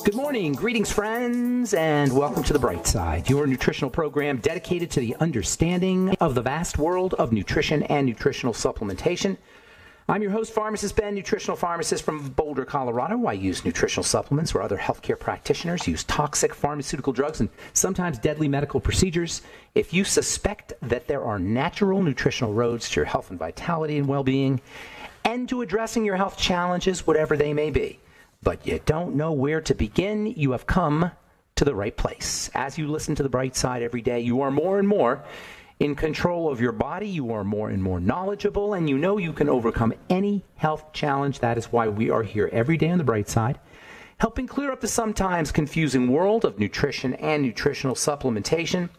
Good morning, greetings friends, and welcome to The Bright Side, your nutritional program dedicated to the understanding of the vast world of nutrition and nutritional supplementation. I'm your host, Pharmacist Ben, nutritional pharmacist from Boulder, Colorado. I use nutritional supplements where other healthcare practitioners use toxic pharmaceutical drugs and sometimes deadly medical procedures. If you suspect that there are natural nutritional roads to your health and vitality and well-being, and to addressing your health challenges, whatever they may be, but you don't know where to begin, you have come to the right place. As you listen to The Bright Side every day, you are more and more in control of your body, you are more and more knowledgeable, and you know you can overcome any health challenge. That is why we are here every day on The Bright Side, helping clear up the sometimes confusing world of nutrition and nutritional supplementation.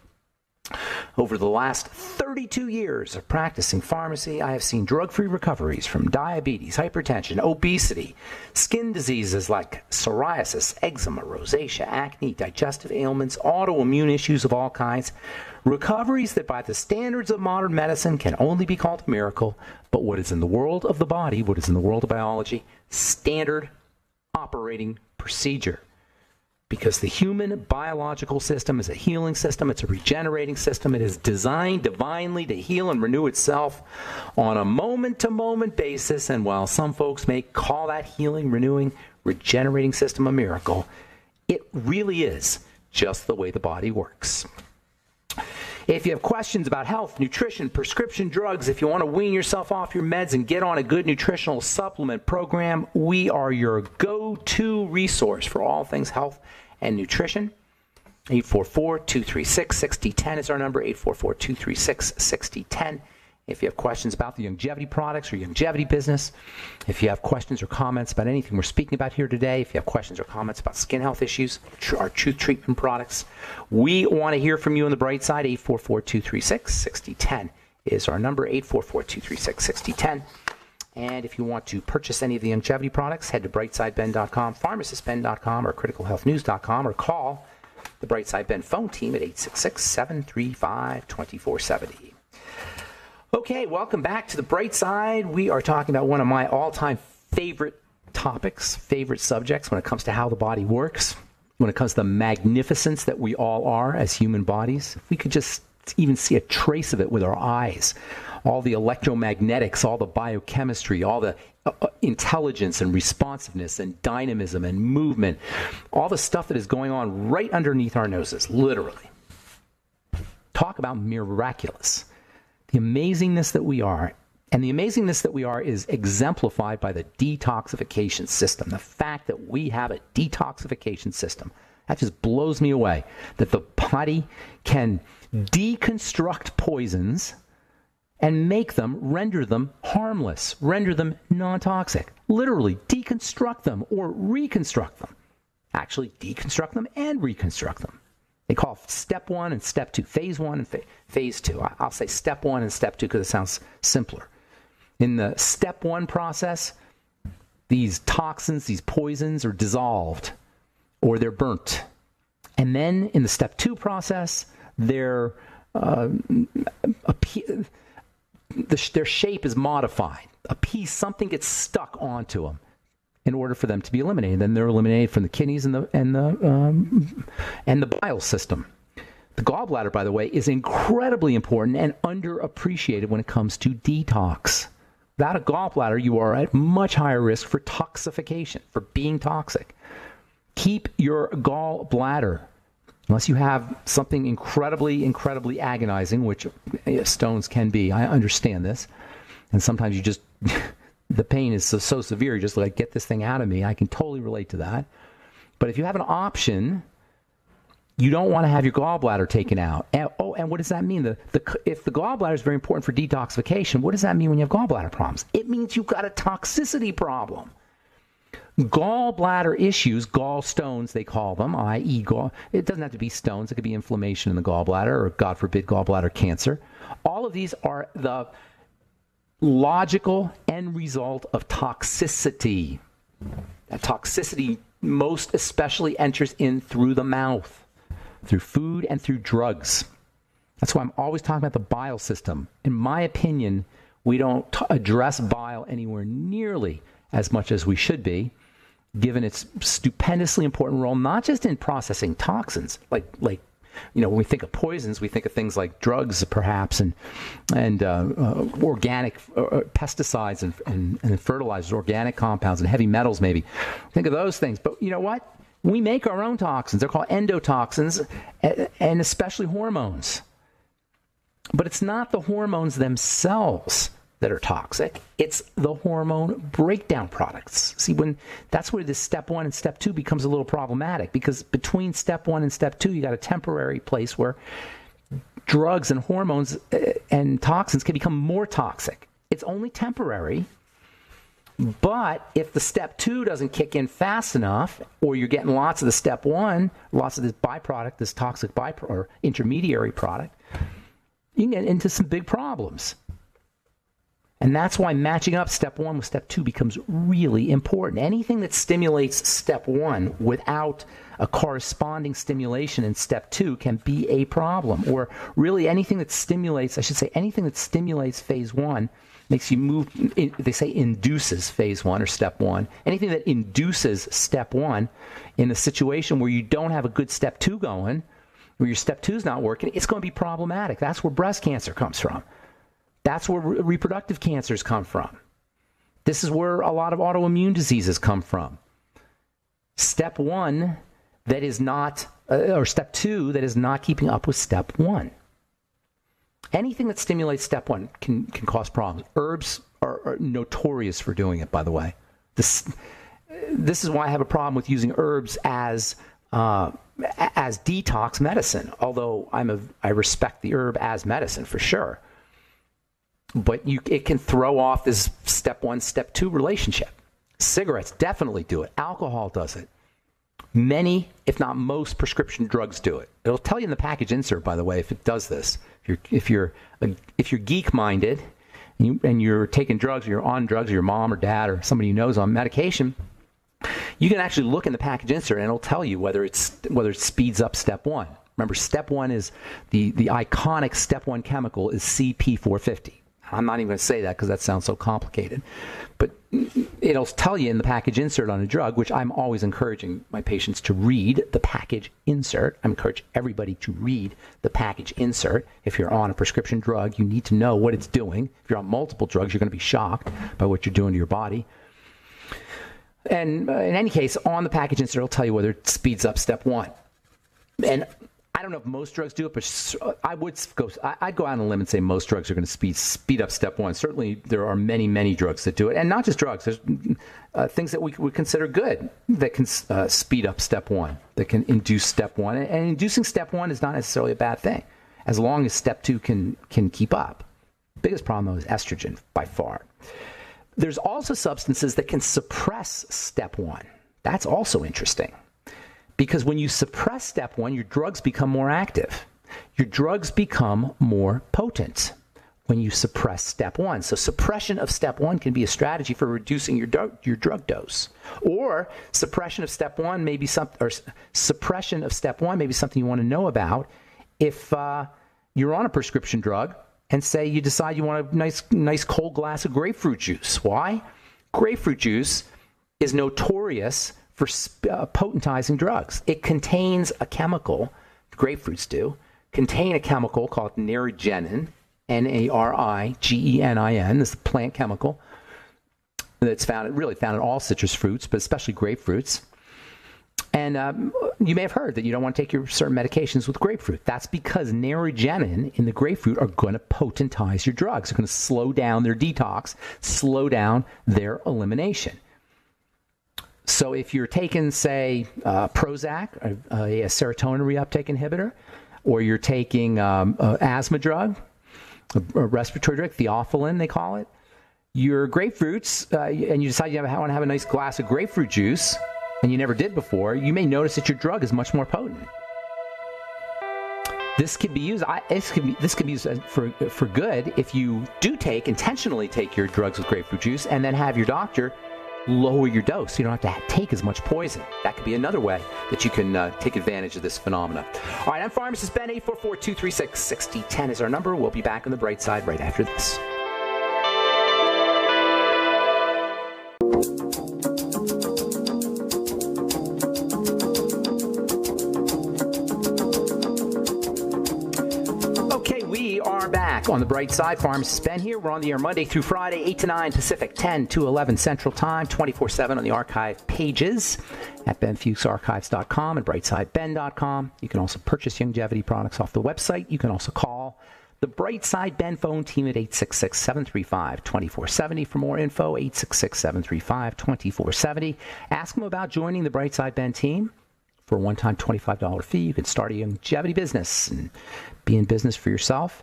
Over the last 32 years of practicing pharmacy, I have seen drug-free recoveries from diabetes, hypertension, obesity, skin diseases like psoriasis, eczema, rosacea, acne, digestive ailments, autoimmune issues of all kinds. Recoveries that by the standards of modern medicine can only be called a miracle, but what is in the world of the body, what is in the world of biology, standard operating procedure. Because the human biological system is a healing system, it's a regenerating system, it is designed divinely to heal and renew itself on a moment-to-moment basis, and while some folks may call that healing, renewing, regenerating system a miracle, it really is just the way the body works. If you have questions about health, nutrition, prescription drugs, if you want to wean yourself off your meds and get on a good nutritional supplement program, we are your go-to resource for all things health and nutrition. 844-236-6010 is our number, 844-236-6010. If you have questions about the longevity products or longevity business, if you have questions or comments about anything we're speaking about here today, if you have questions or comments about skin health issues, our Truth Treatment products, we want to hear from you on The Bright Side. 844-236-6010 is our number, 844-236-6010. And if you want to purchase any of the longevity products, head to brightsideben.com, pharmacistben.com, or criticalhealthnews.com, or call the Brightside Ben phone team at 866-735-2470. Okay, welcome back to The Bright Side. We are talking about one of my all-time favorite topics, favorite subjects when it comes to how the body works, when it comes to the magnificence that we all are as human bodies. If we could just even see a trace of it with our eyes, all the electromagnetics, all the biochemistry, all the intelligence and responsiveness and dynamism and movement, all the stuff that is going on right underneath our noses, literally. Talk about miraculous. The amazingness that we are, and the amazingness that we are is exemplified by the detoxification system. The fact that we have a detoxification system, that just blows me away. That the body can deconstruct poisons and make them, render them harmless, render them non-toxic. Literally deconstruct them or reconstruct them. Actually deconstruct them and reconstruct them. They call step one and step two, phase one and phase two. I'll say step one and step two because it sounds simpler. In the step one process, these toxins, these poisons are dissolved or they're burnt. And then in the step two process, their shape is modified. Something gets stuck onto them in order for them to be eliminated. Then they're eliminated from the kidneys and the bile system. The gallbladder, by the way, is incredibly important and underappreciated when it comes to detox. Without a gallbladder, you are at much higher risk for toxification, for being toxic. Keep your gallbladder, unless you have something incredibly, incredibly agonizing, which stones can be. I understand this. And sometimes you just... the pain is so severe, you're just like, get this thing out of me. I can totally relate to that. But if you have an option, you don't want to have your gallbladder taken out. And what does that mean? If the gallbladder is very important for detoxification, what does that mean when you have gallbladder problems? It means you've got a toxicity problem. Gallbladder issues, gallstones they call them, i.e. it doesn't have to be stones. It could be inflammation in the gallbladder or, God forbid, gallbladder cancer. All of these are the logical end result of toxicity. That toxicity most especially enters in through the mouth, through food and through drugs. That's why I'm always talking about the bile system. In my opinion, we don't address bile anywhere nearly as much as we should be, given its stupendously important role, not just in processing toxins, like when we think of poisons, we think of things like drugs, perhaps, and organic pesticides and fertilizers, organic compounds, and heavy metals, maybe. Think of those things. But you know what? We make our own toxins. They're called endotoxins, and especially hormones. But it's not the hormones themselves that are toxic. It's the hormone breakdown products. See, that's where this step 1 and step 2 becomes a little problematic, because between step 1 and step 2, you got a temporary place where drugs and hormones and toxins can become more toxic. It's only temporary. But if the step 2 doesn't kick in fast enough, or you're getting lots of the step 1, lots of this byproduct, this toxic byproduct or intermediary product, you can get into some big problems. And that's why matching up step 1 with step 2 becomes really important. Anything that stimulates step 1 without a corresponding stimulation in step 2 can be a problem. Or really anything that stimulates, anything that stimulates phase 1 makes you move, they say induces phase 1 or step 1. Anything that induces step 1 in a situation where you don't have a good step 2 going, where your step 2 is not working, it's going to be problematic. That's where breast cancer comes from. That's where reproductive cancers come from. This is where a lot of autoimmune diseases come from. Step 1 that is not, or step 2 that is not keeping up with step 1. Anything that stimulates step 1 can cause problems. Herbs are notorious for doing it, by the way. This is why I have a problem with using herbs as detox medicine, although I respect the herb as medicine for sure. But it can throw off this step 1, step 2 relationship. Cigarettes definitely do it. Alcohol does it. Many, if not most, prescription drugs do it. It'll tell you in the package insert, by the way, if it does this. If you're geek-minded and you're taking drugs, or you're on drugs, or your mom or dad or somebody you know is on medication, you can actually look in the package insert and it'll tell you whether it speeds up step 1. Remember, step 1 is the iconic step 1 chemical is CP450. I'm not even going to say that because that sounds so complicated. But it'll tell you in the package insert on a drug, which I'm always encouraging my patients to read the package insert. I encourage everybody to read the package insert. If you're on a prescription drug, you need to know what it's doing. If you're on multiple drugs, you're going to be shocked by what you're doing to your body. And in any case, on the package insert, it'll tell you whether it speeds up step 1. And I don't know if most drugs do it, but I'd go out on a limb and say most drugs are going to speed up step 1. Certainly, there are many, many drugs that do it, and not just drugs. There's things that we would consider good that can speed up step 1, that can induce step 1. And inducing step 1 is not necessarily a bad thing, as long as step 2 can keep up. The biggest problem, though, is estrogen, by far. There's also substances that can suppress step 1. That's also interesting. Because when you suppress step 1, your drugs become more active. Your drugs become more potent when you suppress step 1. So suppression of step 1 can be a strategy for reducing your drug dose. Or suppression of step 1 may be suppression of step 1 may be something you want to know about if you're on a prescription drug and say you decide you want a nice cold glass of grapefruit juice. Why? Grapefruit juice is notorious for potentizing drugs. It contains a chemical, grapefruits do, contain a chemical called narigenin, Narigenin. This is a plant chemical that's found in all citrus fruits, but especially grapefruits. And you may have heard that you don't want to take your certain medications with grapefruit. That's because narigenin in the grapefruit are going to potentize your drugs. They're going to slow down their detox, slow down their elimination. So if you're taking, say, Prozac, a serotonin reuptake inhibitor, or you're taking an asthma drug, a respiratory drug, theophylline they call it, your grapefruits, and you decide you want to have a nice glass of grapefruit juice, and you never did before, you may notice that your drug is much more potent. This can be used. This can be used for good if you do intentionally take your drugs with grapefruit juice, and then have your doctor lower your dose. You don't have to take as much poison. That could be another way that you can take advantage of this phenomena. All right, I'm Pharmacist Ben. 844-236-6010 is our number. We'll be back on the bright side right after this. back on the Bright Side. Pharmacist Ben here. We're on the air Monday through Friday, 8 to 9 Pacific, 10 to 11 Central Time, 24/7 on the archive pages at benfuchsarchives.com and brightsideben.com. You can also purchase longevity products off the website. You can also call the Bright Side Ben phone team at 866-735-2470 for more info, 866-735-2470. Ask them about joining the Bright Side Ben team. For a one-time $25 fee, you can start a longevity business and be in business for yourself.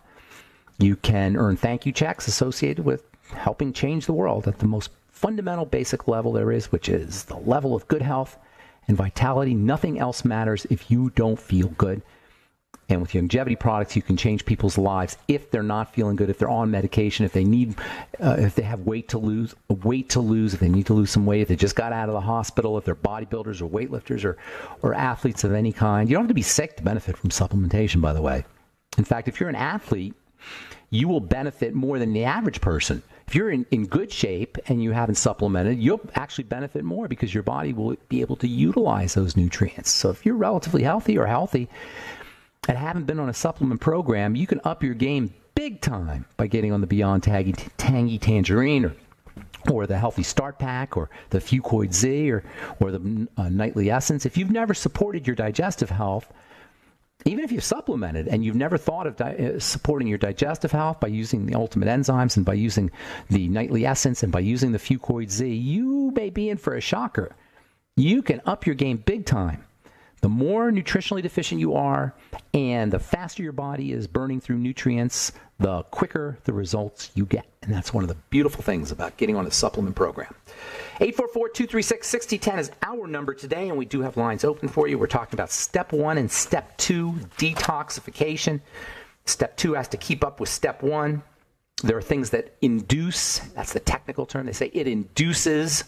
You can earn thank you checks associated with helping change the world at the most fundamental basic level there is, which is the level of good health and vitality. Nothing else matters if you don't feel good. And with longevity products, you can change people's lives if they're not feeling good, if they're on medication, if they need, if they have weight to lose, if they need to lose some weight, if they just got out of the hospital, if they're bodybuilders or weightlifters or athletes of any kind. You don't have to be sick to benefit from supplementation, by the way. In fact, if you're an athlete, you will benefit more than the average person. If you're in good shape and you haven't supplemented, you'll actually benefit more because your body will be able to utilize those nutrients. So if you're relatively healthy or healthy and haven't been on a supplement program, you can up your game big time by getting on the Beyond Tangy Tangerine or the Healthy Start Pack or the Fucoid Z or the Nightly Essence. If you've never supported your digestive health, even if you've supplemented and you've never thought of supporting your digestive health by using the Ultimate Enzymes and by using the Nightly Essence and by using the Fucoid Z, you may be in for a shocker. You can up your game big time. The more nutritionally deficient you are and the faster your body is burning through nutrients, the quicker the results you get. And that's one of the beautiful things about getting on a supplement program. 844-236-6010 is our number today, and we do have lines open for you. We're talking about Step 1 and Step 2 detoxification. Step 2 has to keep up with Step 1. There are things that induce, that's the technical term, they say it induces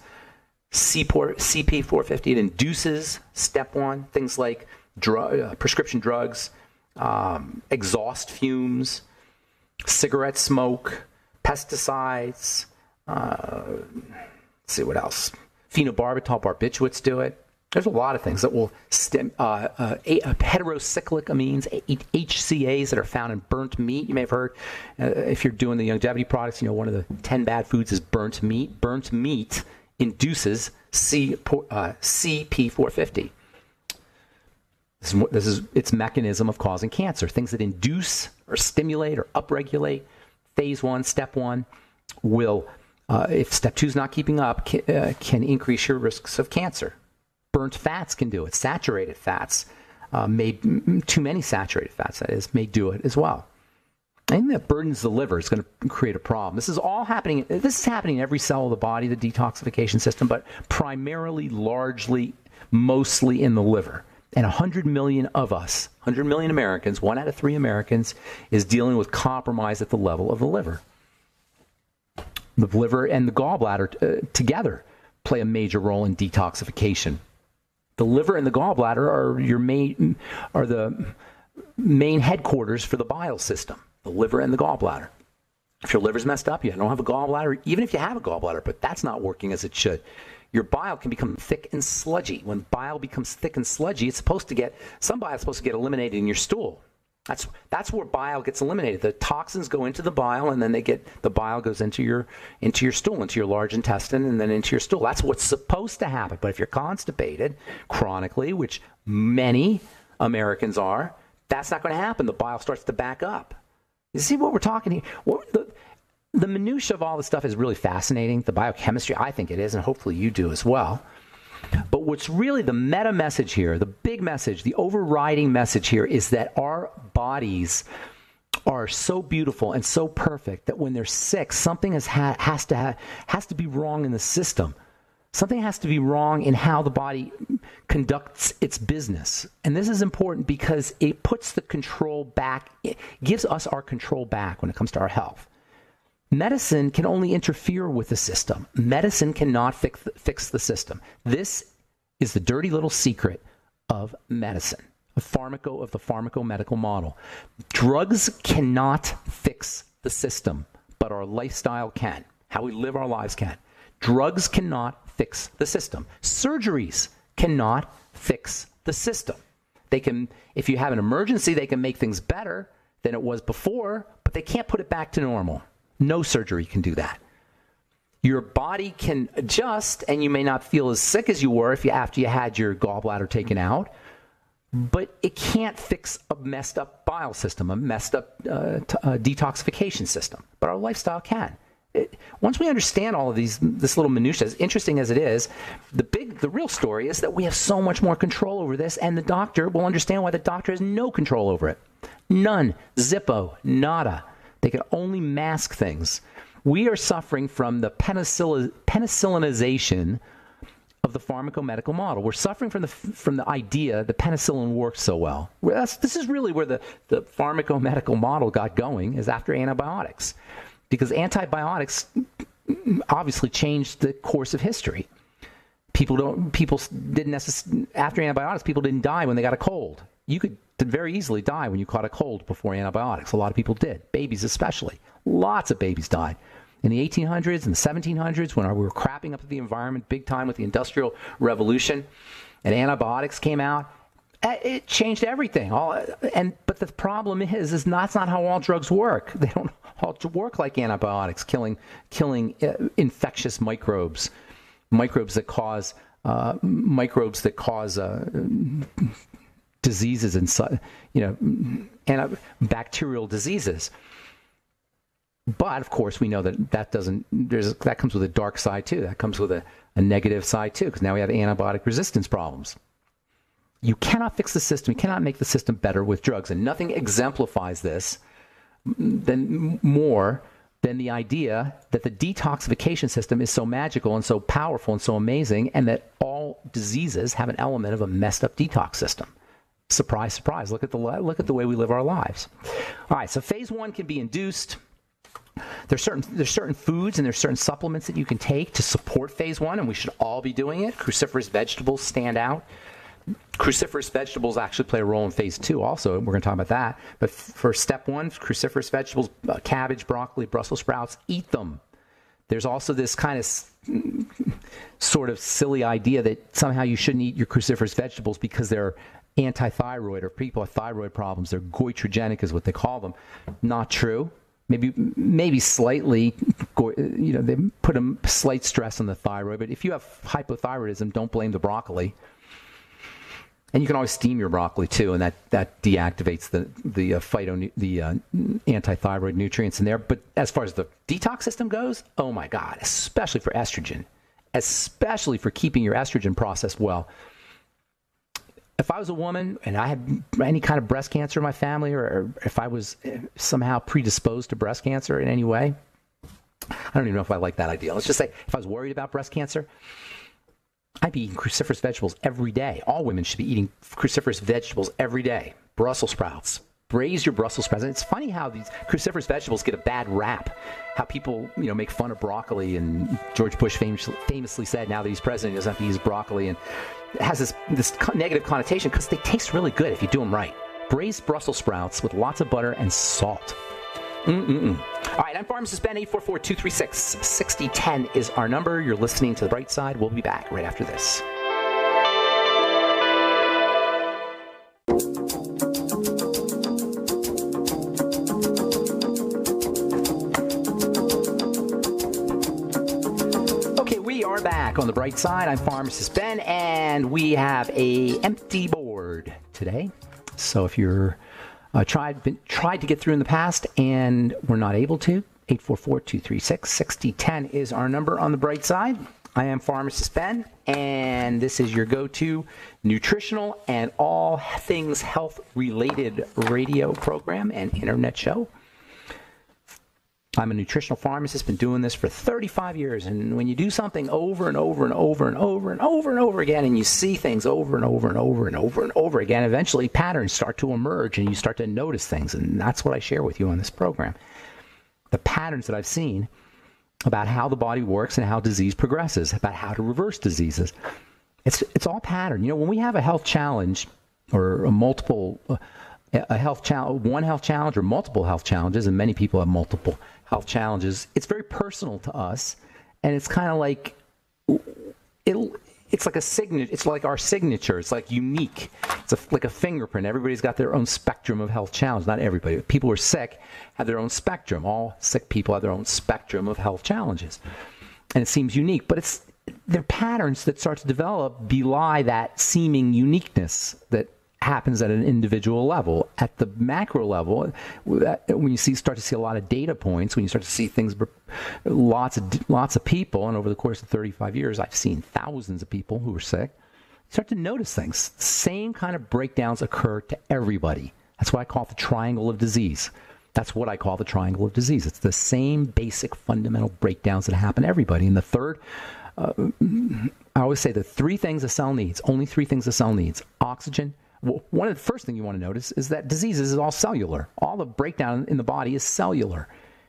CP450, it induces Step 1, things like prescription drugs, exhaust fumes, cigarette smoke, pesticides, let's see what else, phenobarbital, barbiturates do it. There's a lot of things that will heterocyclic amines, HCAs that are found in burnt meat. You may have heard, if you're doing the longevity products, one of the 10 bad foods is burnt meat. Burnt meat induces CP450. This is its mechanism of causing cancer. Things that induce or stimulate or upregulate phase 1, step 1 will, if step 2 is not keeping up, can increase your risks of cancer. Burnt fats can do it. Saturated fats, too many saturated fats, that is, may do it as well. Anything that burdens the liver is going to create a problem. This is happening in every cell of the body, the detoxification system, but primarily, largely, mostly in the liver. And 100 million of us, 100 million Americans, 1 out of 3 Americans, is dealing with compromise at the level of the liver. The liver and the gallbladder together play a major role in detoxification. The liver and the gallbladder are the main headquarters for the bile system. The liver and the gallbladder. If your liver's messed up, you don't have a gallbladder, even if you have a gallbladder, but that's not working as it should, your bile can become thick and sludgy. When bile becomes thick and sludgy, some bile is supposed to get eliminated in your stool. That's where bile gets eliminated. The toxins go into the bile, and then the bile goes into your stool, into your large intestine, and then into your stool. That's what's supposed to happen. But if you're constipated chronically, which many Americans are, that's not going to happen. The bile starts to back up. You see what we're talking here? The minutia of all this stuff is really fascinating. The biochemistry, I think it is, and hopefully you do as well. But what's really the meta message here, the big message, the overriding message here is that our bodies are so beautiful and so perfect that when they're sick, something has to be wrong in the system. Something has to be wrong in how the body conducts its business. And this is important because it puts the control back, it gives us our control back when it comes to our health. Medicine can only interfere with the system. Medicine cannot fix the system. This is the dirty little secret of medicine, of the pharmaco-medical model. Drugs cannot fix the system, but our lifestyle can. How we live our lives can. Drugs cannot fix the system. Surgeries cannot fix the system. They can, if you have an emergency, they can make things better. than it was before, but they can't put it back to normal. No surgery can do that. Your body can adjust, and you may not feel as sick as you were after you had your gallbladder taken out, but it can't fix a messed up bile system, a messed up detoxification system. But our lifestyle can. Once we understand all of this little minutiae, as interesting as it is, the real story is that we have so much more control over this, and the doctor will understand why the doctor has no control over it. None. Zippo. Nada. They can only mask things. We are suffering from the penicillinization of the pharmacomedical model. We're suffering from the idea that penicillin works so well. This is really where the pharmacomedical model got going, is after antibiotics. Because antibiotics obviously changed the course of history. After antibiotics, people didn't die when they got a cold. You could very easily die when you caught a cold before antibiotics. A lot of people did, babies especially. Lots of babies died. In the 1800s and the 1700s, when we were crapping up the environment big time with the Industrial Revolution, and antibiotics came out, it changed everything. But the problem is that's not how all drugs work. They don't all work like antibiotics, killing infectious microbes that cause diseases and bacterial diseases. But of course, we know that comes with a dark side too. That comes with a negative side too, because now we have antibiotic resistance problems. You cannot fix the system. You cannot make the system better with drugs, and nothing exemplifies this more than the idea that the detoxification system is so magical and so powerful and so amazing, and that all diseases have an element of a messed up detox system. Surprise, surprise. Look at the way we live our lives. All right, so phase 1 can be induced. There's certain foods and there's certain supplements that you can take to support phase 1, and we should all be doing it. Cruciferous vegetables stand out. Cruciferous vegetables actually play a role in phase 2 also. We're going to talk about that. But for step 1, cruciferous vegetables, cabbage, broccoli, Brussels sprouts, eat them. There's also this kind of sort of silly idea that somehow you shouldn't eat your cruciferous vegetables because they're anti-thyroid, or people have thyroid problems. They're goitrogenic is what they call them. Not true. Maybe slightly, they put a slight stress on the thyroid. But if you have hypothyroidism, don't blame the broccoli. And you can always steam your broccoli too, and that deactivates the anti-thyroid nutrients in there. But as far as the detox system goes, oh my God, especially for estrogen, especially for keeping your estrogen process well. If I was a woman and I had any kind of breast cancer in my family, or if I was somehow predisposed to breast cancer in any way, I don't even know if I like that idea. Let's just say if I was worried about breast cancer, I'd be eating cruciferous vegetables every day. All women should be eating cruciferous vegetables every day. Brussels sprouts. Braise your Brussels sprouts. And it's funny how these cruciferous vegetables get a bad rap. How people, make fun of broccoli. And George Bush famously said, now that he's president, he doesn't have to use broccoli. And it has this negative connotation because they taste really good if you do them right. Braised Brussels sprouts with lots of butter and salt. All right, I'm Pharmacist Ben. 844-236-6010 is our number. You're listening to The Bright Side. We'll be back right after this. Okay, we are back on The Bright Side. I'm Pharmacist Ben, and we have a empty board today. So if you're tried to get through in the past and we're not able to, 844-236-6010 is our number on The Bright Side. I am Pharmacist Ben, and this is your go-to nutritional and all things health-related radio program and internet show. I'm a nutritional pharmacist, been doing this for 35 years, and when you do something over and over and over and over and over and over again, and you see things over and over and over and over and over again, eventually patterns start to emerge, and you start to notice things, and that's what I share with you on this program. The patterns that I've seen about how the body works and how disease progresses, about how to reverse diseases. It's all pattern. When we have a health challenge or a health challenge, one health challenge or multiple health challenges, and many people have multiple health challenges, it's very personal to us, and it's kind of like it's it's like a signature. It's like our signature. It's like unique. It's like a fingerprint. Everybody's got their own spectrum of health challenge. Not everybody. People who are sick have their own spectrum. All sick people have their own spectrum of health challenges. And it seems unique, but they're patterns that start to develop belie that seeming uniqueness that happens at an individual level. At the macro level, when you start to see a lot of data points, when you start to see things, lots of people, and over the course of 35 years, I've seen thousands of people who are sick, you start to notice things. Same kind of breakdowns occur to everybody. That's why I call it the triangle of disease. That's what I call the triangle of disease. It's the same basic fundamental breakdowns that happen to everybody. And the third, I always say the three things a cell needs, only three things a cell needs: oxygen. Well, one of the first thing you want to notice is that diseases is all cellular. All the breakdown in the body is cellular.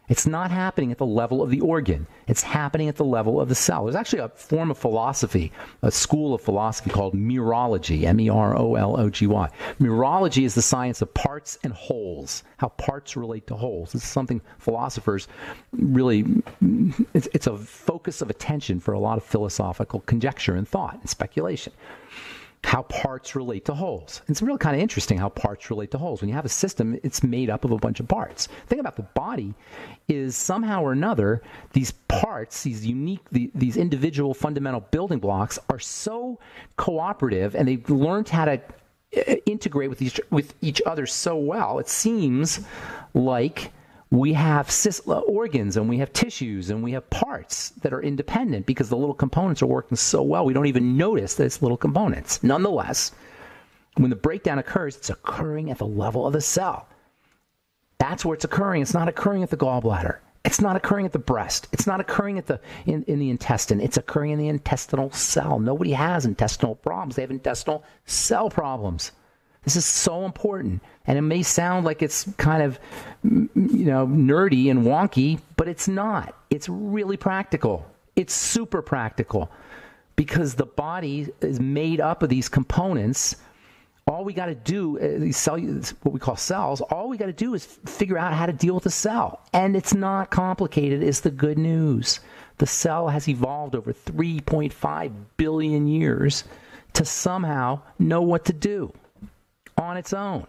It's not happening at the level of the organ. It's happening at the level of the cell. There's actually a form of philosophy, a school of philosophy called meurology, M-E-R-O-L-O-G-Y. Meurology is the science of parts and wholes, how parts relate to wholes. This is something philosophers really, it's a focus of attention for a lot of philosophical conjecture and thought and speculation. How parts relate to wholes. It's really kind of interesting how parts relate to wholes. When you have a system, it's made up of a bunch of parts. The thing about the body is somehow or another, these parts, these unique, these individual fundamental building blocks are so cooperative, and they've learned how to integrate with each other so well. It seems like we have organs and we have tissues and we have parts that are independent because the little components are working so well. We don't even notice that it's little components. Nonetheless, when the breakdown occurs, it's occurring at the level of the cell. That's where it's occurring. It's not occurring at the gallbladder. It's not occurring at the breast. It's not occurring at in the intestine. It's occurring in the intestinal cell. Nobody has intestinal problems. They have intestinal cell problems. This is so important, and it may sound like it's kind of, nerdy and wonky, but it's not. It's really practical. It's super practical, because the body is made up of these components. All we got to do, what we call cells, all we got to do is figure out how to deal with the cell, and it's not complicated. Is the good news. The cell has evolved over 3.5 billion years to somehow know what to do on its own.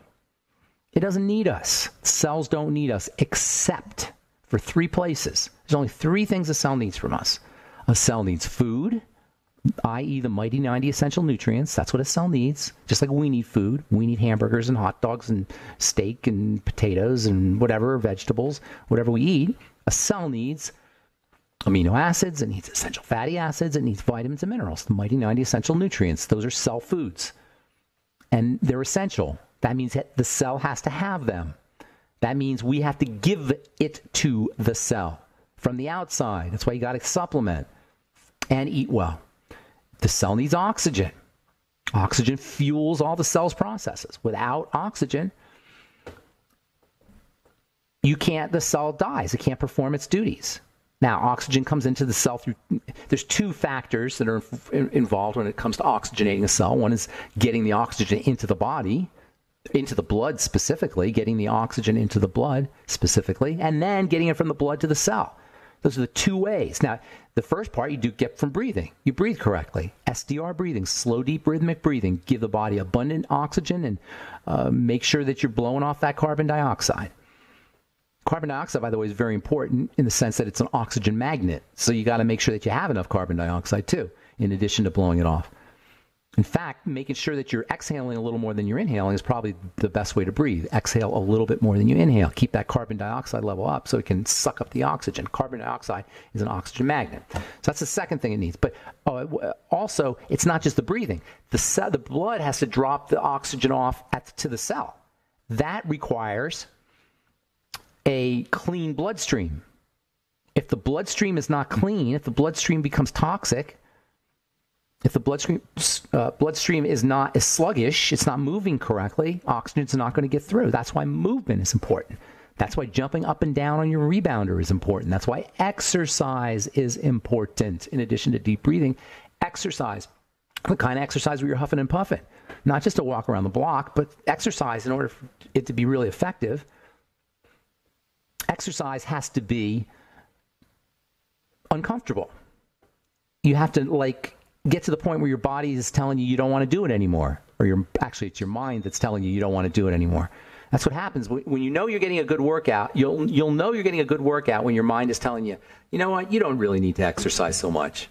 It doesn't need us. Cells don't need us except for three places. There's only three things a cell needs from us. A cell needs food, i.e. the mighty 90 essential nutrients. That's what a cell needs. Just like we need food. We need hamburgers and hot dogs and steak and potatoes and whatever, vegetables, whatever we eat. A cell needs amino acids. It needs essential fatty acids. It needs vitamins and minerals. The mighty 90 essential nutrients. Those are cell foods. And they're essential. That means that the cell has to have them. That means we have to give it to the cell from the outside. That's why you got to supplement and eat well. The cell needs oxygen. Oxygen fuels all the cell's processes. Without oxygen, the cell dies. It can't perform its duties. Now, oxygen comes into the cell there's two factors that are involved when it comes to oxygenating a cell. One is getting the oxygen into the body, into the blood specifically, getting the oxygen into the blood specifically, and then getting it from the blood to the cell. Those are the two ways. Now, the first part you do get from breathing. You breathe correctly. SDR breathing, slow, deep, rhythmic breathing. Give the body abundant oxygen and make sure that you're blowing off that carbon dioxide. Carbon dioxide, by the way, is very important in the sense that it's an oxygen magnet. So you got to make sure that you have enough carbon dioxide too, in addition to blowing it off. In fact, making sure that you're exhaling a little more than you're inhaling is probably the best way to breathe. Exhale a little bit more than you inhale. Keep that carbon dioxide level up so it can suck up the oxygen. Carbon dioxide is an oxygen magnet. So that's the second thing it needs. But also, it's not just the breathing. The blood has to drop the oxygen off to the cell. That requires a clean bloodstream. If the bloodstream is not clean, if the bloodstream becomes toxic, if the bloodstream is sluggish, it's not moving correctly, oxygen's not going to get through. That's why movement is important. That's why jumping up and down on your rebounder is important. That's why exercise is important. In addition to deep breathing, exercise, the kind of exercise where you're huffing and puffing, not just to walk around the block, but exercise in order for it to be really effective. Exercise has to be uncomfortable. You have to get to the point where your body is telling you don't want to do it anymore, or actually it's your mind that's telling you don't want to do it anymore. That's what happens when you know you're getting a good workout. You'll know you're getting a good workout when your mind is telling you, you know what, you don't really need to exercise so much.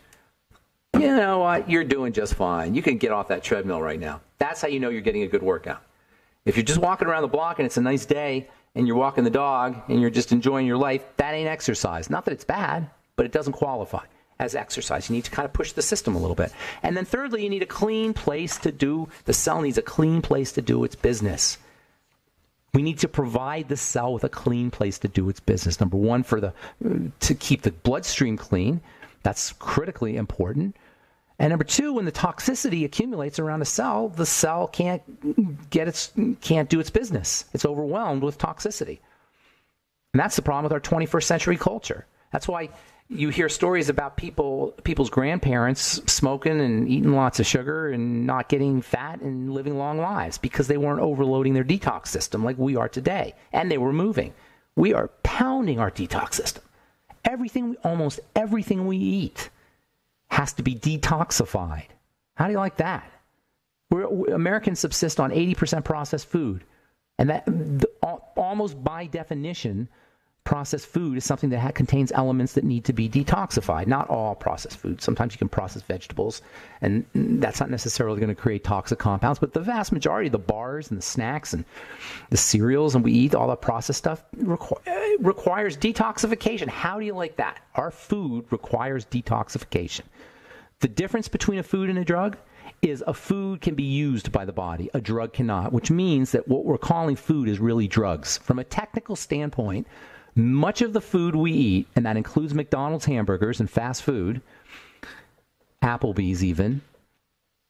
You know what, you're doing just fine. You can get off that treadmill right now. That's how you know you're getting a good workout. If you're just walking around the block and it's a nice day and you're walking the dog and you're just enjoying your life, that ain't exercise. Not that it's bad, but it doesn't qualify as exercise. You need to kind of push the system a little bit. And then thirdly, you need a clean place to do, the cell needs a clean place to do its business. We need to provide the cell with a clean place to do its business. Number one, to keep the bloodstream clean. That's critically important. And number two, when the toxicity accumulates around the cell can't do its business. It's overwhelmed with toxicity. And that's the problem with our 21st century culture. That's why you hear stories about people's grandparents smoking and eating lots of sugar and not getting fat and living long lives because they weren't overloading their detox system like we are today. And they were moving. We are pounding our detox system. Almost everything we eat has to be detoxified. How do you like that? Americans subsist on 80% processed food. And that almost by definition, processed food is something that contains elements that need to be detoxified. Not all processed food. Sometimes you can process vegetables, and that's not necessarily going to create toxic compounds. But the vast majority of the bars and the snacks and the cereals and we eat, all that processed stuff, requires detoxification. How do you like that? Our food requires detoxification. The difference between a food and a drug is a food can be used by the body, a drug cannot, which means that what we're calling food is really drugs. From a technical standpoint, much of the food we eat, and that includes McDonald's hamburgers and fast food, Applebee's even,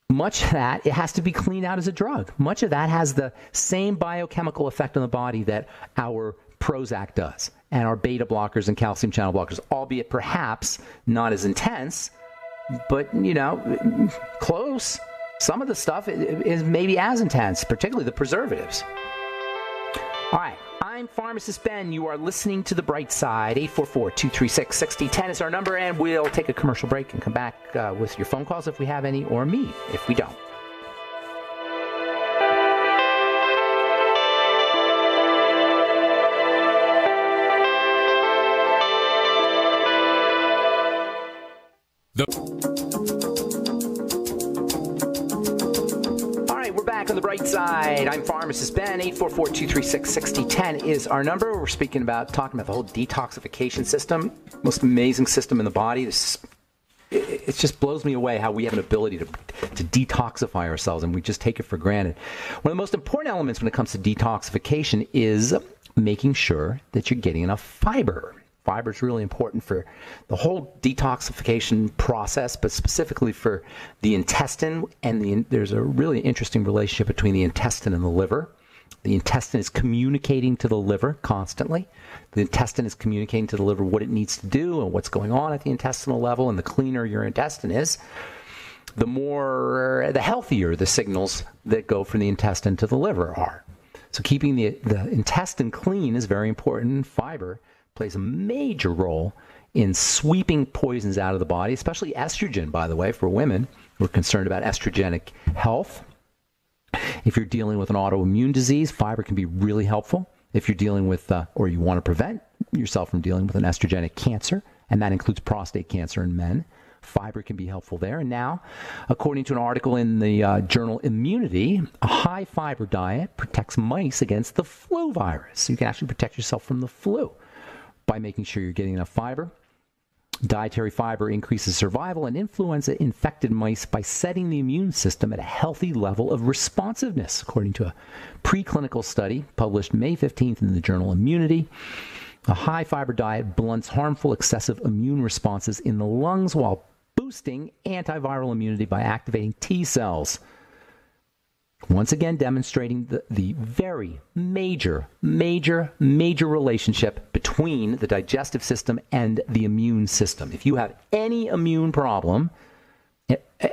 much of that, it has to be cleaned out as a drug. Much of that has the same biochemical effect on the body that our Prozac does, and our beta blockers and calcium channel blockers, albeit perhaps not as intense, but, close. Some of the stuff is maybe as intense, particularly the preservatives. All right. I'm Pharmacist Ben. You are listening to The Bright Side. 844-236-6010 is our number, and we'll take a commercial break and come back with your phone calls if we have any, or me if we don't. On the bright side, I'm Pharmacist Ben. 844-236-6010 is our number. We're talking about the whole detoxification system, most amazing system in the body. It just blows me away how we have an ability to detoxify ourselves, and we just take it for granted. One of the most important elements when it comes to detoxification is making sure that you're getting enough fiber. Fiber is really important for the whole detoxification process, but specifically for the intestine. And there's a really interesting relationship between the intestine and the liver. The intestine is communicating to the liver constantly. The intestine is communicating to the liver what it needs to do and what's going on at the intestinal level. And the cleaner your intestine is, the healthier the signals that go from the intestine to the liver are. So keeping the intestine clean is very important. Fiber plays a major role in sweeping poisons out of the body, especially estrogen, by the way, for women who are concerned about estrogenic health. If you're dealing with an autoimmune disease, fiber can be really helpful. If you're dealing with, or you want to prevent yourself from dealing with an estrogenic cancer, and that includes prostate cancer in men, fiber can be helpful there. And now, according to an article in the journal Immunity, a high fiber diet protects mice against the flu virus. So you can actually protect yourself from the flu by making sure you're getting enough fiber. Dietary fiber increases survival in influenza-infected mice by setting the immune system at a healthy level of responsiveness, according to a preclinical study published May 15th in the journal Immunity. A high-fiber diet blunts harmful excessive immune responses in the lungs while boosting antiviral immunity by activating T cells. Once again, demonstrating the very major relationship between the digestive system and the immune system. If you have any immune problem,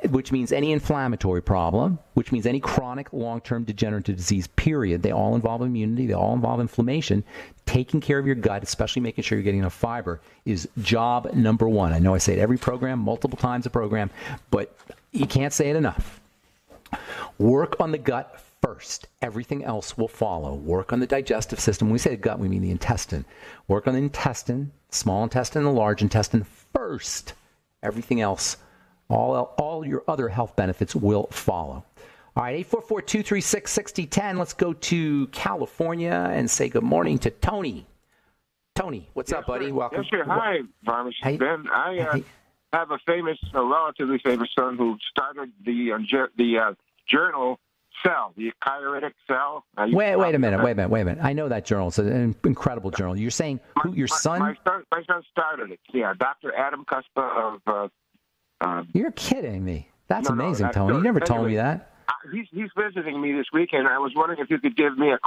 which means any inflammatory problem, which means any chronic long-term degenerative disease, period, they all involve immunity, they all involve inflammation. Taking care of your gut, especially making sure you're getting enough fiber, is job number one. I know I say it every program, multiple times a program, but You can't say it enough. Work on the gut first. Everything else will follow. Work on the digestive system. When we say the gut, we mean the intestine. Work on the intestine, small intestine, the large intestine first. Everything else, all your other health benefits will follow. All right, 844-236-6010. Let's go to California and say good morning to Tony. Tony, what's up, buddy? Sir. Welcome. Yes, sir. Hi, Pharmacist Ben. I have a relatively famous son who started the journal Cell, the Chirotic Cell. Wait a minute. I know that journal. It's an incredible journal. You're saying your son? My son started it. Yeah, Dr. Adam Cuspa of... You're kidding me. That's amazing, Tony. You never told me that. He's visiting me this weekend. I was wondering if you could give me a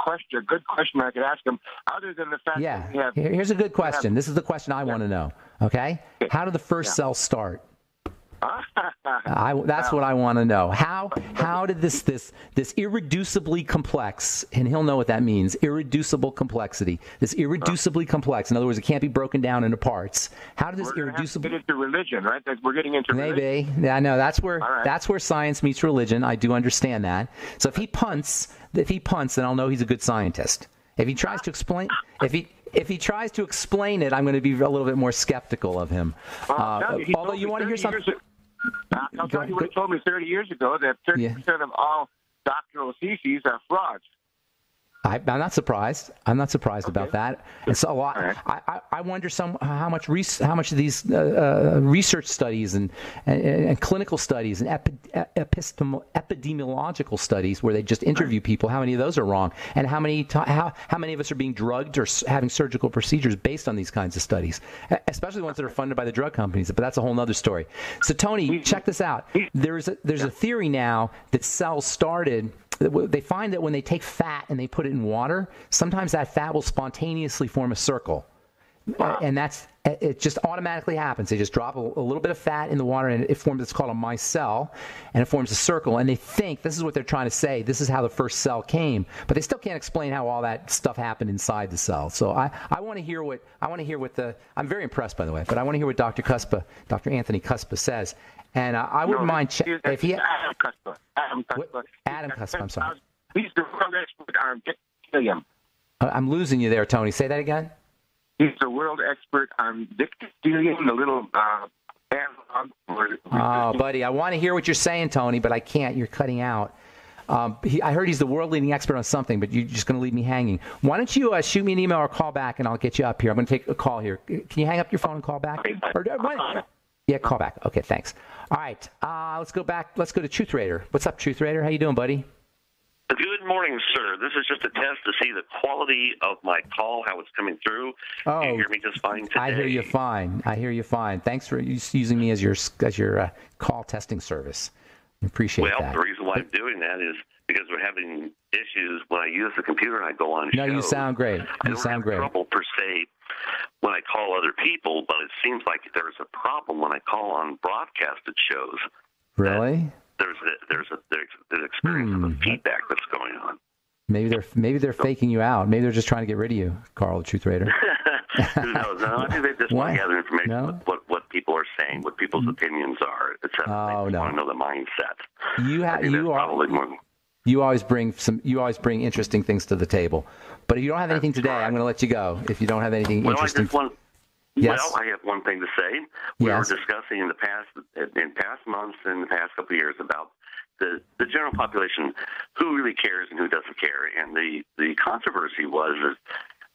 good question I could ask him, other than the fact that we have... Here's a good question. This is the question I want to know, okay? How did the first cell start? That's what I want to know. How did this irreducibly complex, and he'll know what that means, irreducible complexity, this irreducibly complex, in other words, it can't be broken down into parts. How did this irreducible... We're into religion, right? We're getting into religion. Maybe. Yeah, no, that's where science meets religion. I do understand that. So if he punts, then I'll know he's a good scientist. If he tries to explain... If he tries to explain it, I'm going to be a little bit more skeptical of him. Although you want to hear something... I'll tell you what he told me 30 years ago, that 30% of all doctoral theses are frauds. I'm not surprised. About that. And so I wonder how much of these research studies and clinical studies and epidemiological studies where they just interview people, how many of those are wrong, and how many of us are being drugged or having surgical procedures based on these kinds of studies, especially the ones that are funded by the drug companies. But that's a whole other story. So Tony, check this out. There's a theory now that cells started. They find that when they take fat and they put it in water, sometimes that fat will spontaneously form a circle. And it just automatically happens. They just drop a little bit of fat in the water and it forms, it's called a micelle, and it forms a circle. And they think, this is what they're trying to say, this is how the first cell came. But they still can't explain how all that stuff happened inside the cell. So I want to hear I'm very impressed, by the way, but I want to hear what Dr. Anthony Cuspa says. And I wouldn't mind if he... Adam Cuspa. Adam Cuspa, I'm sorry. He's the world expert on dictylium. I'm losing you there, Tony. Say that again? He's the world expert on dictylium, the little analog. Oh, buddy, I want to hear what you're saying, Tony, but I can't. You're cutting out. I heard he's the world-leading expert on something, but you're just going to leave me hanging. Why don't you shoot me an email or call back, and I'll get you up here. I'm going to take a call here. Can you hang up your phone and call back? Yeah, call back. Okay, thanks. All right, let's go back. Let's go to Truth Raider. What's up, Truth Raider? How you doing, buddy? Good morning, sir. This is just a test to see the quality of my call, how it's coming through. Oh, you hear me just fine today? I hear you fine. Thanks for using me as your call testing service. I appreciate that. Well, the reason why I'm doing that is because we're having issues when I use the computer and I go on shows. No, you sound great. I don't have trouble per se when I call other people, but it seems like there's a problem when I call on broadcasted shows. Really? There's experience of the feedback that's going on. Maybe they're faking you out. Maybe they're just trying to get rid of you, Carl, the Truth Raider. No, I think they just want to gather information what people are saying, what people's opinions are, etc. Oh, they want to know the mindset. You always bring interesting things to the table. But if you don't have anything today, I'm going to let you go. If you don't have anything interesting. Yes. Well, I have one thing to say. We were discussing in past months and the past couple of years about the general population, who really cares and who doesn't care. And the controversy was,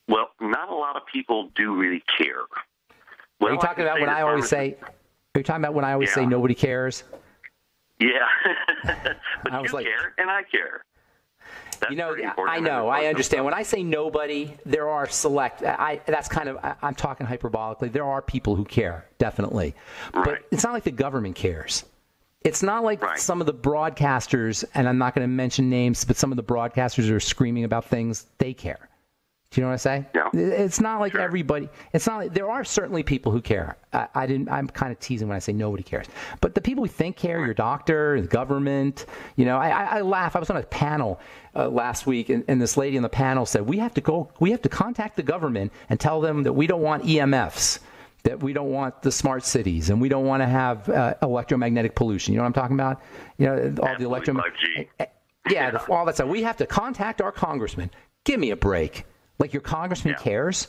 well, not a lot of people do really care. Are you talking about when I always say? Are you talking about when I always say nobody cares? Yeah, but you care and I care. That's I know, I understand. When I say nobody, there are select. I'm talking hyperbolically. There are people who care, definitely, but it's not like the government cares. It's not like some of the broadcasters, and I'm not going to mention names, but some of the broadcasters are screaming about things. They care. Do you know what I say? Yeah. It's not like everybody. It's not like there are certainly people who care. I'm kind of teasing when I say nobody cares, but the people who think care, your doctor, the government. I laugh. I was on a panel last week, and this lady on the panel said we have to contact the government and tell them that we don't want EMFs. that we don't want the smart cities, and we don't want to have electromagnetic pollution. You know what I'm talking about? You know, all the electromagnetic. Yeah, all that stuff. We have to contact our congressman. Give me a break. Like your congressman cares.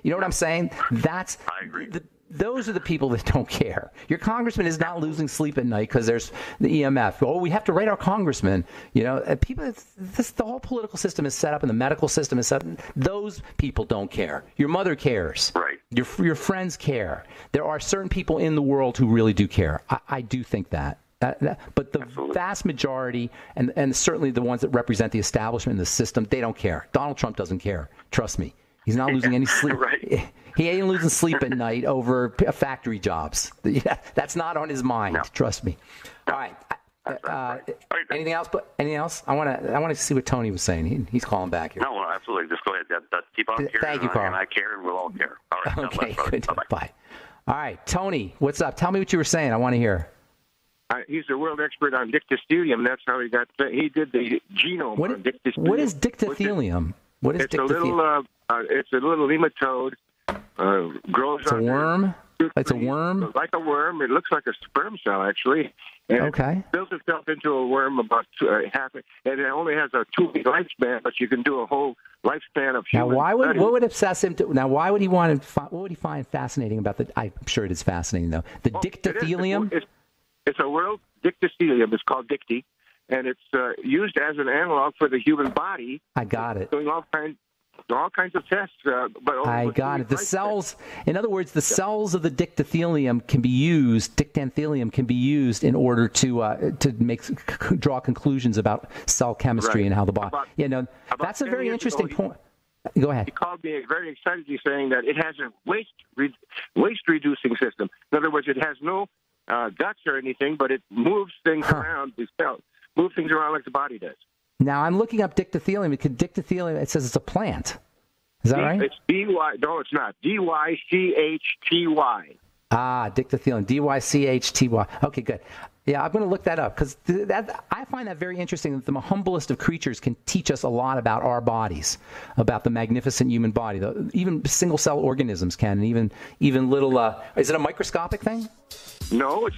You know what I'm saying? I agree. Those are the people that don't care. Your congressman is not losing sleep at night because there's the EMF. Oh, we have to write our congressman. You know, people. The whole political system is set up, and the medical system is set up. Those people don't care. Your mother cares. Right. Your friends care. There are certain people in the world who really do care. I do think that. But the vast majority, and certainly the ones that represent the establishment and the system, they don't care. Donald Trump doesn't care. Trust me. He's not losing any sleep. Right. He ain't losing sleep at night over factory jobs. That's not on his mind. No. Trust me. All right. Anything else? Anything else? I want to see what Tony was saying. He's calling back here. No, absolutely. Just go ahead. Keep on caring. Thank you, Carl. And I care, and we'll all care. All right. Okay. Good. Bye. All right, Tony. What's up? Tell me what you were saying. I want to hear. He's the world expert on dictyostelium. That's how he got. He did the genome on dictyostelium. What is dictyostelium? What is dictyostelium? It's a little nematode. Grows. It's a worm. It's a worm. Like a worm. It looks like a sperm cell, actually. And it builds itself into a worm about half. And it only has a 2-week lifespan, but you can do a whole lifespan of human. Now, what would obsess him? Now, why would he want to? What would he find fascinating about the? I'm sure it is fascinating though. The dictyostelium. It's a world dictyostelium. It's called dicty, and it's used as an analog for the human body. I got it. Doing all kinds of tests. I got it. The cells, in other words, the cells of the dictyostelium can be used. Dictyostelium can be used in order to draw conclusions about cell chemistry and how the body. That's a very interesting point. Go ahead. He called me very excitedly saying that it has a waste reducing system. In other words, it has no guts or anything, but it moves things around. Move things around like the body does. Now I'm looking up dictyostelium because dictyostelium, it says it's a plant. Is that right? It's D-Y. No, it's not. D-Y-C-H-T-Y. Dictyostelium. D-Y-C-H-T-Y. Okay, good. Yeah, I'm going to look that up because I find that very interesting that the humblest of creatures can teach us a lot about our bodies, about the magnificent human body. Even single-cell organisms can, and even little. Is it a microscopic thing? No,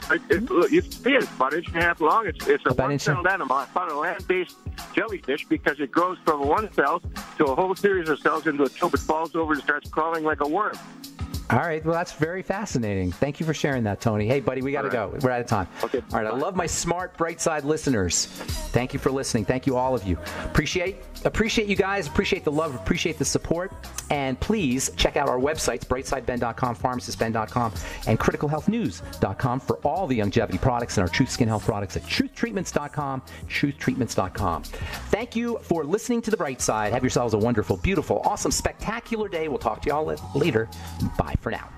you see it's about an inch and a half long. It's a one-celled animal. I found a land-based jellyfish because it grows from one cell to a whole series of cells into a tube. It falls over and starts crawling like a worm. All right. Well, that's very fascinating. Thank you for sharing that, Tony. Hey, buddy, we got to go. We're out of time. Okay. All right. I love my smart, bright side listeners. Thank you for listening. Thank you, all of you. Appreciate you guys. Appreciate the love. Appreciate the support. And please check out our websites, brightsideben.com, pharmacistben.com, and criticalhealthnews.com for all the longevity products and our Truth Skin Health products at truthtreatments.com, truthtreatments.com. Thank you for listening to The Bright Side. Have yourselves a wonderful, beautiful, awesome, spectacular day. We'll talk to you all later. Bye for now.